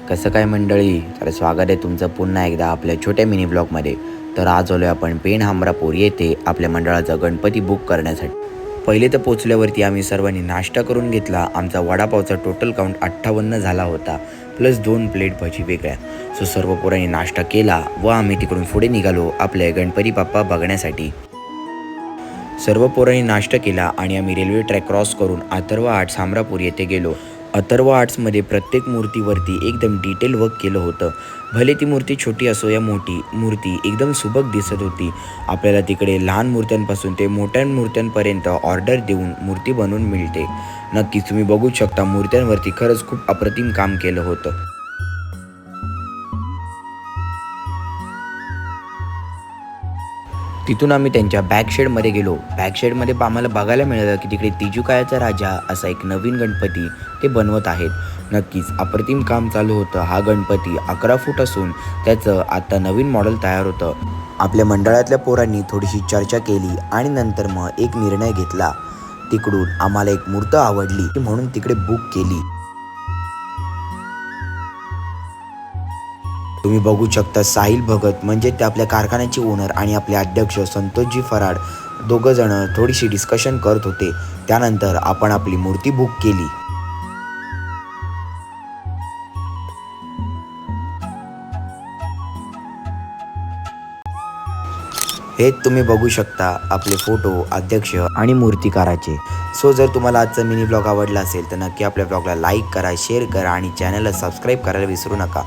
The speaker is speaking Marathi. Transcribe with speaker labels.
Speaker 1: कसं काय मंडळी, तर स्वागत आहे तुमचं पुन्हा एकदा आपल्या छोट्या मिनी ब्लॉगमध्ये. तर आज आलो आपण पेण हमरापूर येथे आपल्या मंडळाचा गणपती बुक करण्यासाठी. पहिले तर पोचल्यावरती आम्ही सर्वांनी नाश्ता करून घेतला. आमचा वडापावचा टोटल काउंट 58 झाला होता, प्लस 2 प्लेट भजी वेगळ्या. सो सर्व पोरांनी नाश्ता केला व आम्ही तिकडून पुढे निघालो आपल्या गणपती बाप्पा बघण्यासाठी. सर्व पोरांनी नाश्ता केला आणि आम्ही रेल्वे ट्रॅक क्रॉस करून अथर्व आर्ट्स हमरापूर येथे गेलो. अथर्व आर्ट्समध्ये प्रत्येक मूर्तीवरती एकदम डिटेल वर्क केलं होतं. भले ती मूर्ती छोटी असो या मोठी, मूर्ती एकदम सुबक दिसत होती. आपल्याला तिकडे लहान मूर्त्यांपासून ते मोठ्या मूर्त्यांपर्यंत ऑर्डर देऊन मूर्ती बनवून मिळते. नक्कीच तुम्ही बघू शकता, मूर्त्यांवरती खरंच खूप अप्रतिम काम केलं होतं. तिथून आम्ही त्यांच्या बॅकशेडमध्ये गेलो. बॅकशेडमध्ये आम्हाला बघायला मिळालं की तिकडे तिजुकायाचा राजा असा एक नवीन गणपती ते बनवत आहेत. नक्कीच अप्रतिम काम चालू होतं. हा गणपती 11 फूट असून त्याचं आता नवीन मॉडेल तयार होतं. आपल्या मंडळातल्या पोरांनी थोडीशी चर्चा केली आणि नंतर मग एक निर्णय घेतला. तिकडून आम्हाला एक मूर्त आवडली म्हणून तिकडे बुक केली. तुम्ही बघू शकता, साहिल भगत म्हणजे ते आपल्या कारखान्याचे ओनर आणि आपले अध्यक्ष संतोषजी फराड दोघं जण थोडीशी डिस्कशन करत होते. त्यानंतर आपण आपली मूर्ती बुक केली. हे तुम्ही बघू शकता आपले फोटो अध्यक्ष आणि मूर्तिकाराचे. सो जर तुम्हाला आजचा मिनी ब्लॉग आवडला असेल तर नक्की आपल्या ब्लॉगला लाईक करा, शेअर करा आणि चॅनलला सबस्क्राईब करायला विसरू नका.